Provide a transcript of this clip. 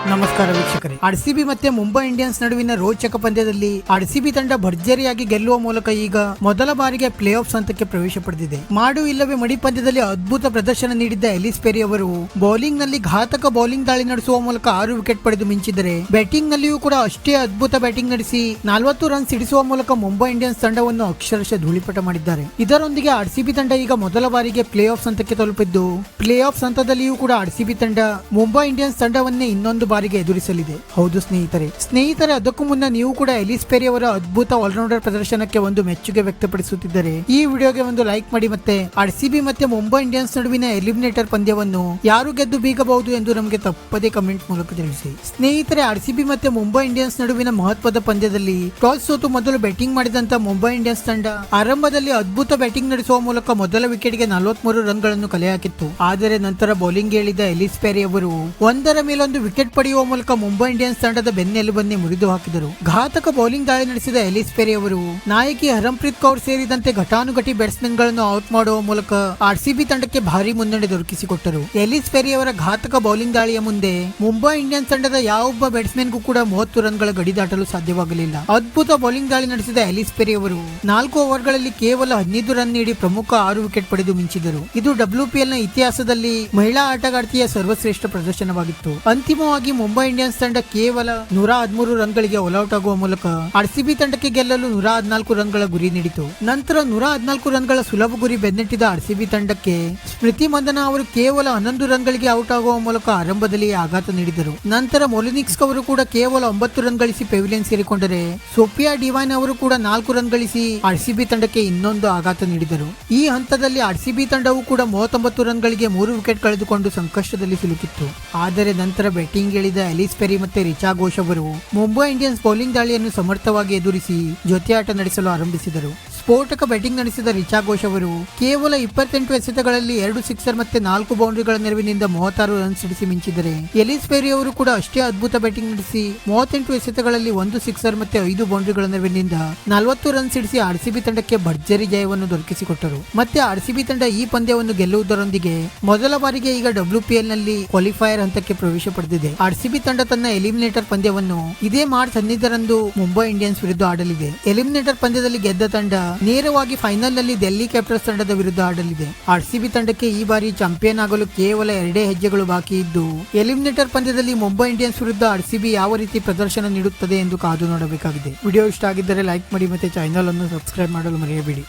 ನಮಸ್ಕಾರ ವೀಕ್ಷಕರೇ. ಆರ್ಸಿಬಿ ಮತ್ತೆ ಮುಂಬೈ ಇಂಡಿಯನ್ಸ್ ನಡುವಿನ ರೋಚಕ ಪಂದ್ಯದಲ್ಲಿ ಆರ್ಸಿಬಿ ತಂಡ ಭರ್ಜರಿಯಾಗಿ ಗೆಲ್ಲುವ ಮೂಲಕ ಈಗ ಮೊದಲ ಬಾರಿಗೆ ಪ್ಲೇ ಆಫ್ ಹಂತಕ್ಕೆ ಪ್ರವೇಶ ಪಡೆದಿದೆ. ಮಾಡು ಇಲ್ಲವೇ ಮಡಿ ಪಂದ್ಯದಲ್ಲಿ ಅದ್ಭುತ ಪ್ರದರ್ಶನ ನೀಡಿದ್ದ ಎಲಿಸ್ ಪೆರಿ ಅವರು ಬೌಲಿಂಗ್ ನಲ್ಲಿ ಘಾತಕ ಬೌಲಿಂಗ್ ದಾಳಿ ನಡೆಸುವ ಮೂಲಕ 6 ವಿಕೆಟ್ ಪಡೆದು ಮಿಂಚಿದರೆ, ಬ್ಯಾಟಿಂಗ್ ನಲ್ಲಿಯೂ ಕೂಡ ಅಷ್ಟೇ ಅದ್ಭುತ ಬ್ಯಾಟಿಂಗ್ ನಡೆಸಿ 40 ರನ್ ಸಿಡಿಸುವ ಮೂಲಕ ಮುಂಬೈ ಇಂಡಿಯನ್ಸ್ ತಂಡವನ್ನು ಅಕ್ಷರಶಃ ಧೂಳಿಪಟ ಮಾಡಿದ್ದಾರೆ. ಇದರೊಂದಿಗೆ ಆರ್ಸಿಬಿ ತಂಡ ಈಗ ಮೊದಲ ಬಾರಿಗೆ ಪ್ಲೇ ಆಫ್ ಹಂತಕ್ಕೆ ತಲುಪಿದ್ದು, ಪ್ಲೇ ಆಫ್ ಹಂತದಲ್ಲಿಯೂ ಕೂಡ ಆರ್ಸಿಬಿ ತಂಡ ಮುಂಬೈ ಇಂಡಿಯನ್ಸ್ ತಂಡವನ್ನೇ ಇನ್ನೊಂದು ಬಾರಿಗೆ ಎದುರಿಸಲಿದೆ. ಹೌದು ಸ್ನೇಹಿತರೆ, ಅದಕ್ಕೂ ಮುನ್ನ ನೀವು ಕೂಡ ಎಲಿಸ್ ಪೆರಿ ಅವರ ಅದ್ಭುತ ಆಲ್ರೌಂಡರ್ ಪ್ರದರ್ಶನಕ್ಕೆ ಒಂದು ಮೆಚ್ಚುಗೆ ವ್ಯಕ್ತಪಡಿಸುತ್ತಿದ್ದರೆ ಈ ವಿಡಿಯೋಗೆ ಒಂದು ಲೈಕ್ ಮಾಡಿ. ಮತ್ತೆ ಆರ್ಸಿಬಿ ಮತ್ತೆ ಮುಂಬೈ ಇಂಡಿಯನ್ಸ್ ನಡುವಿನ ಎಲಿಮಿನೇಟರ್ ಪಂದ್ಯವನ್ನು ಯಾರು ಗೆದ್ದು ಬೀಗಬಹುದು ಎಂದು ನಮಗೆ ತಪ್ಪದೇ ಕಮೆಂಟ್ ಮೂಲಕ ತಿಳಿಸಿ. ಸ್ನೇಹಿತರೆ, ಆರ್ಸಿಬಿ ಮತ್ತೆ ಮುಂಬೈ ಇಂಡಿಯನ್ಸ್ ನಡುವಿನ ಮಹತ್ವದ ಪಂದ್ಯದಲ್ಲಿ ಟಾಸ್ ಸೋತು ಮೊದಲು ಬ್ಯಾಟಿಂಗ್ ಮಾಡಿದಂತ ಮುಂಬೈ ಇಂಡಿಯನ್ಸ್ ತಂಡ ಆರಂಭದಲ್ಲಿ ಅದ್ಭುತ ಬ್ಯಾಟಿಂಗ್ ನಡೆಸುವ ಮೂಲಕ ಮೊದಲ ವಿಕೆಟ್ಗೆ 43 ರನ್ಗಳನ್ನು ಕಲೆ ಹಾಕಿತ್ತು. ಆದರೆ ನಂತರ ಬೌಲಿಂಗ್ ಹೇಳಿದ ಎಲಿಸ್ ಪೆರಿ ಅವರು ಒಂದರ ಮೇಲೊಂದು ವಿಕೆಟ್ ಪಡೆಯುವ ಮೂಲಕ ಮುಂಬೈ ಇಂಡಿಯನ್ಸ್ ತಂಡದ ಬೆನ್ನೆಲುಬನ್ನೇ ಮುರಿದು ಹಾಕಿದರು. ಘಾತಕ ಬೌಲಿಂಗ್ ದಾಳಿ ನಡೆಸಿದ ಎಲಿಸ್ ಪೆರಿ ಅವರು ನಾಯಕಿ ಹರಂಪ್ರೀತ್ ಕೌರ್ ಸೇರಿದಂತೆ ಘಟಾನುಘಟಿ ಬ್ಯಾಟ್ಸ್ಮನ್ ಗಳನ್ನು ಔಟ್ ಮಾಡುವ ಮೂಲಕ ಆರ್ಸಿಬಿ ತಂಡಕ್ಕೆ ಭಾರಿ ಮುನ್ನಡೆ ದೊರಕಿಸಿಕೊಟ್ಟರು. ಎಲಿಸ್ ಪೆರಿ ಅವರ ಘಾತಕ ಬೌಲಿಂಗ್ ದಾಳಿಯ ಮುಂದೆ ಮುಂಬೈ ಇಂಡಿಯನ್ಸ್ ತಂಡದ ಯಾವೊಬ್ಬ ಬ್ಯಾಟ್ಸ್ಮನ್ಗೂ ಕೂಡ 30 ರನ್ಗಳ ಗಡಿ ದಾಟಲು ಸಾಧ್ಯವಾಗಲಿಲ್ಲ. ಅದ್ಭುತ ಬೌಲಿಂಗ್ ದಾಳಿ ನಡೆಸಿದ ಎಲಿಸ್ ಪೆರಿ ಅವರು 4 ಓವರ್ಗಳಲ್ಲಿ ಕೇವಲ 15 ರನ್ ನೀಡಿ ಪ್ರಮುಖ 6 ವಿಕೆಟ್ ಪಡೆದು ಮಿಂಚಿದರು. ಇದು WPL ನ ಇತಿಹಾಸದಲ್ಲಿ ಮಹಿಳಾ ಆಟಗಾರ್ತಿಯ ಸರ್ವಶ್ರೇಷ್ಠ ಪ್ರದರ್ಶನವಾಗಿತ್ತು. ಅಂತಿಮವಾಗಿ ಮುಂಬೈ ಇಂಡಿಯನ್ಸ್ ತಂಡ ಕೇವಲ 113 ರನ್ಗಳಿಗೆ ಆಲ್ಔಟ್ ಆಗುವ ಮೂಲಕ ಆರ್ಸಿಬಿ ತಂಡಕ್ಕೆ ಗೆಲ್ಲಲು 114 ರನ್ಗಳ ಗುರಿ ನೀಡಿತು. ನಂತರ 114 ರನ್ಗಳ ಸುಲಭ ಗುರಿ ಬೆನ್ನಟ್ಟಿದ ಆರ್ಸಿಬಿ ತಂಡಕ್ಕೆ ಸ್ಮೃತಿ ಮಂದನ ಅವರು ಕೇವಲ 11 ರನ್ಗಳಿಗೆ ಔಟ್ ಆಗುವ ಮೂಲಕ ಆರಂಭದಲ್ಲಿ ಆಘಾತ ನೀಡಿದರು. ನಂತರ ಮೊಲಿನಿಕ್ಸ್ ಅವರು ಕೂಡ ಕೇವಲ 9 ರನ್ ಗಳಿಸಿ ಪೆವಿಲಿಯನ್ ಸೇರಿಕೊಂಡರೆ, ಸೋಫಿಯಾ ಡಿವೈನ್ ಅವರು ಕೂಡ 4 ರನ್ ಗಳಿಸಿ ಆರ್ಸಿಬಿ ತಂಡಕ್ಕೆ ಇನ್ನೊಂದು ಆಘಾತ ನೀಡಿದರು. ಈ ಹಂತದಲ್ಲಿ ಆರ್ಸಿಬಿ ತಂಡವು ಕೂಡ 39 ರನ್ಗಳಿಗೆ 3 ವಿಕೆಟ್ ಕಳೆದುಕೊಂಡು ಸಂಕಷ್ಟದಲ್ಲಿ ಸಿಲುಕಿತ್ತು. ಆದರೆ ನಂತರ ಬ್ಯಾಟಿಂಗ್ ಇಳಿದ ಎಲಿಸ್ ಪೆರಿ ಮತ್ತೆ ರಿಚಾ ಘೋಷ್ ಅವರು ಮುಂಬೈ ಇಂಡಿಯನ್ಸ್ ಬೌಲಿಂಗ್ ದಾಳಿಯನ್ನು ಸಮರ್ಥವಾಗಿ ಎದುರಿಸಿ ಜೊತೆಯಾಟ ನಡೆಸಲು ಆರಂಭಿಸಿದರು. ಸ್ಫೋಟಕ ಬ್ಯಾಟಿಂಗ್ ನಡೆಸಿದ ರಿಚಾ ಘೋಷ್ ಅವರು ಕೇವಲ 28 ಎಸೆತಗಳಲ್ಲಿ 2 ಸಿಕ್ಸರ್ ಮತ್ತೆ 4 ಬೌಂಡ್ರಿಗಳ ನೆರವಿನಿಂದ 36 ರನ್ ಸಿಡಿಸಿ ಮಿಂಚಿದರೆ, ಎಲಿಸ್ ಪೆರಿ ಅವರು ಕೂಡ ಅಷ್ಟೇ ಅದ್ಭುತ ಬ್ಯಾಟಿಂಗ್ ನಡೆಸಿ 38 ಎಸೆತಗಳಲ್ಲಿ 1 ಸಿಕ್ಸರ್ ಮತ್ತೆ 5 ಬೌಂಡ್ರಿಗಳ ನೆರವಿನಿಂದ 40 ರನ್ ಸಿಡಿಸಿ ಆರ್ಸಿಬಿ ತಂಡಕ್ಕೆ ಭರ್ಜರಿ ಜಯವನ್ನು ದೊರಕಿಸಿಕೊಟ್ಟರು. ಮತ್ತೆ ಆರ್ಸಿಬಿ ತಂಡ ಈ ಪಂದ್ಯವನ್ನು ಗೆಲ್ಲುವುದರೊಂದಿಗೆ ಮೊದಲ ಬಾರಿಗೆ ಈಗ WPL ನಲ್ಲಿ ಕ್ವಾಲಿಫೈಯರ್ ಹಂತಕ್ಕೆ ಪ್ರವೇಶ ಪಡೆದಿದೆ. ಆರ್ಸಿಬಿ ತಂಡ ತನ್ನ ಎಲಿಮಿನೇಟರ್ ಪಂದ್ಯವನ್ನು ಇದೇ ಮಾರ್ಚ್ 15ರಂದು ಮುಂಬೈ ಇಂಡಿಯನ್ಸ್ ವಿರುದ್ಧ ಆಡಲಿದೆ. ಎಲಿಮಿನೇಟರ್ ಪಂದ್ಯದಲ್ಲಿ ಗೆದ್ದ ತಂಡ ನೇರವಾಗಿ ಫೈನಲ್ ನಲ್ಲಿ ಡೆಲ್ಲಿ ಕ್ಯಾಪಿಟಲ್ಸ್ ತಂಡದ ವಿರುದ್ಧ ಆಡಲಿದೆ. ಆರ್ಸಿಬಿ ತಂಡಕ್ಕೆ ಈ ಬಾರಿ ಚಾಂಪಿಯನ್ ಆಗಲು ಕೇವಲ 2 ಹೆಜ್ಜೆಗಳು ಬಾಕಿ ಇದ್ದು, ಎಲಿಮಿನೇಟರ್ ಪಂದ್ಯದಲ್ಲಿ ಮುಂಬೈ ಇಂಡಿಯನ್ಸ್ ವಿರುದ್ಧ ಆರ್ಸಿಬಿ ಯಾವ ರೀತಿ ಪ್ರದರ್ಶನ ನೀಡುತ್ತದೆ ಎಂದು ಕಾದು ನೋಡಬೇಕಾಗಿದೆ. ವಿಡಿಯೋ ಇಷ್ಟ ಆಗಿದ್ದರೆ ಲೈಕ್ ಮಾಡಿ ಮತ್ತೆ ಚಾನೆಲ್ ಅನ್ನು ಸಬ್ಸ್ಕ್ರೈಬ್ ಮಾಡಲು ಮರೆಯಬೇಡಿ.